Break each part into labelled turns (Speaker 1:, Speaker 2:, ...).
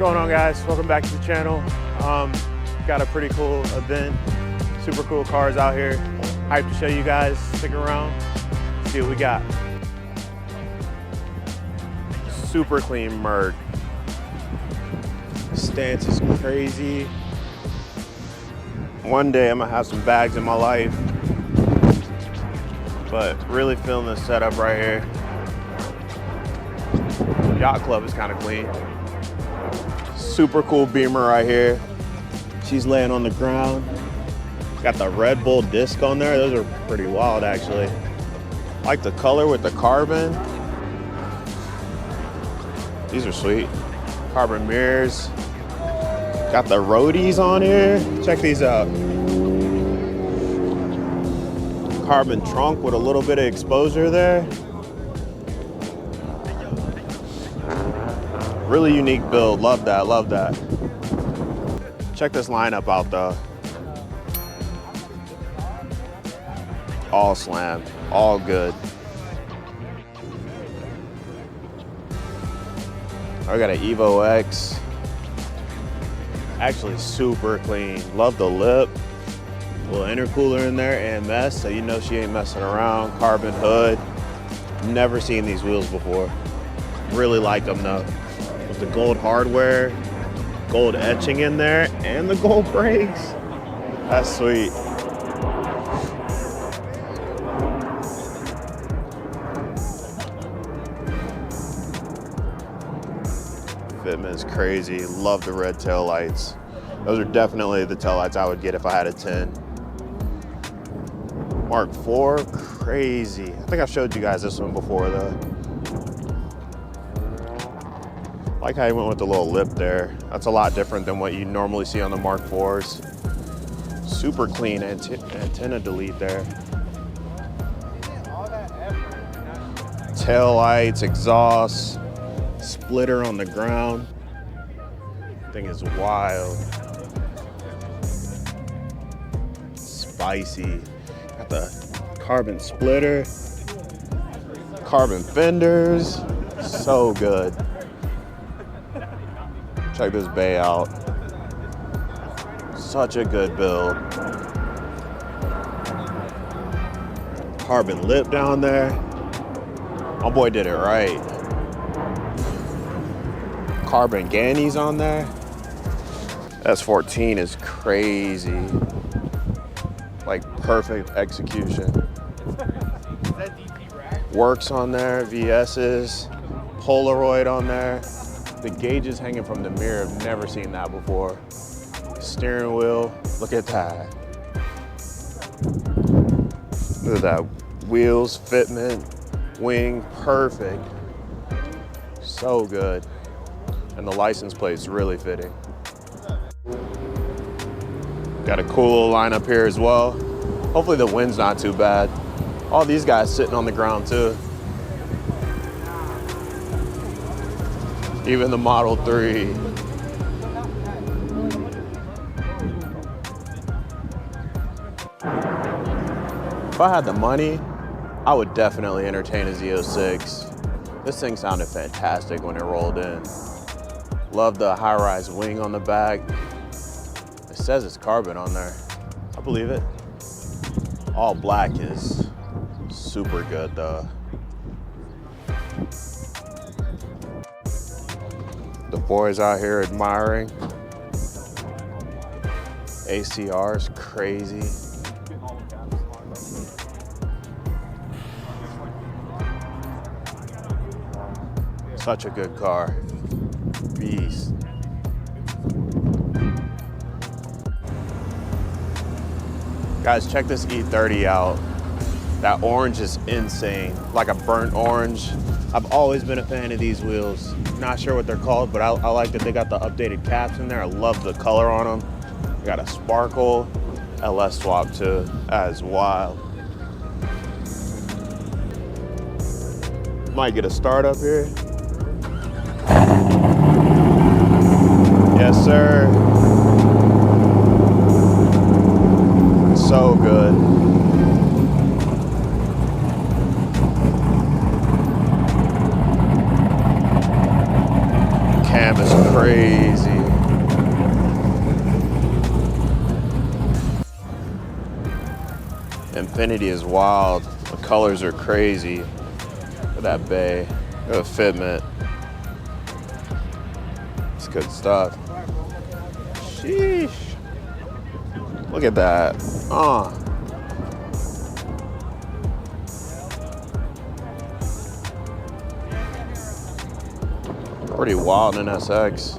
Speaker 1: going on, guys? Welcome back to the channel. Got a pretty cool event, super cool cars out here. Hyped to show you guys. Stick around, see what we got. Super clean Merc. Stance is crazy. One day I'm gonna have some bags in my life, but really feeling this setup right here. Yacht Club is kind of clean. Super cool Beamer right here. She's laying on the ground. Got the Red Bull disc on there. Those are pretty wild, actually. I like the color with the carbon. These are sweet. Carbon mirrors. Got the roadies on here. Check these out. Carbon trunk with a little bit of exposure there. Really unique build. Love that, love that. Check this lineup out though. All slammed, all good. I got an Evo X. Actually super clean. Love the lip. Little intercooler in there, AMS, so you know she ain't messing around. Carbon hood. Never seen these wheels before. Really like them though. With the gold hardware, gold etching in there, and the gold brakes. That's sweet. Fitment's crazy. Love the red tail lights. Those are definitely the tail lights I would get if I had a 10. Mark IV, crazy. I think I've showed you guys this one before though. I like how he went with the little lip there. That's a lot different than what you normally see on the Mark IVs. Super clean antenna delete there. Tail lights, exhaust, splitter on the ground. Thing is wild. Spicy. Got the carbon splitter, carbon fenders. So good. Check this bay out. Such a good build. Carbon lip down there. My boy did it right. Carbon Gannies on there. S14 is crazy. Like perfect execution. Works on there, VS's, Polaroid on there. The gauges hanging from the mirror, I've never seen that before. Steering wheel, look at that. Look at that. Wheels, fitment, wing, perfect. So good. And the license plate's really fitting. Got a cool little lineup here as well. Hopefully the wind's not too bad. All these guys sitting on the ground too. Even the Model 3. If I had the money, I would definitely entertain a Z06. This thing sounded fantastic when it rolled in. Love the high-rise wing on the back. It says it's carbon on there. I believe it. All black is super good though. The boys out here admiring. ACR is crazy. Such a good car. Beast. Guys, check this E30 out. That orange is insane, like a burnt orange. I've always been a fan of these wheels. Not sure what they're called, but I like that they got the updated caps in there. I love the color on them. They got a sparkle, LS swap too. That is wild. Might get a start up here. Yes, sir. So good. cam is crazy. Infinity is wild. The colors are crazy. Look at that bay. Look at the fitment. It's good stuff. Sheesh. Look at that. Pretty wild in SX.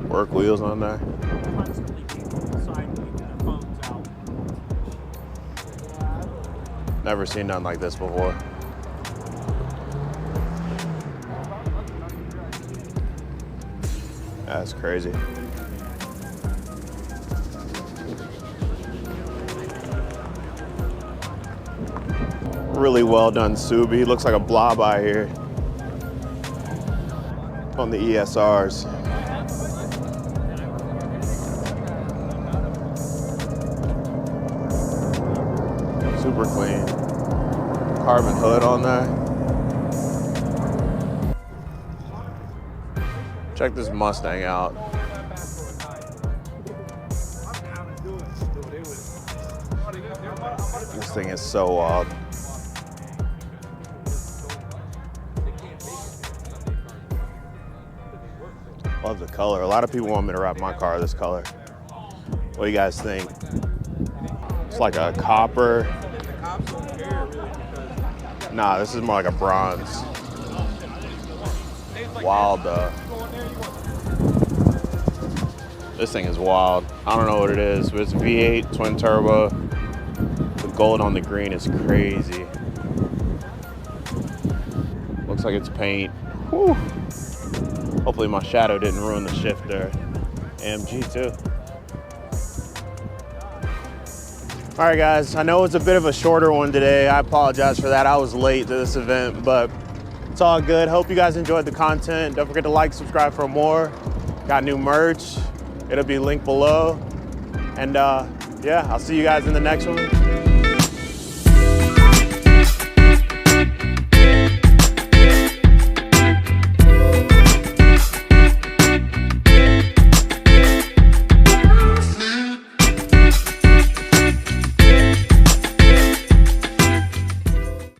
Speaker 1: Work wheels on there. Never seen nothing like this before. That's crazy. Really well done, Subi. Looks like a blob eye here on the ESRs. Super clean. Carbon hood on there. Check this Mustang out. This thing is so wild. Love the color. A lot of people want me to wrap my car this color. What do you guys think? It's like a copper. Nah, this is more like a bronze. Wild though. This thing is wild. I don't know what it is, but it's V8 twin turbo. The gold on the green is crazy. Looks like it's paint. Whew. Hopefully my shadow didn't ruin the shifter. AMG too. All right guys, I know it's a bit of a shorter one today. I apologize for that. I was late to this event, but it's all good. Hope you guys enjoyed the content. Don't forget to like, subscribe for more. Got new merch. It'll be linked below. And yeah, I'll see you guys in the next one.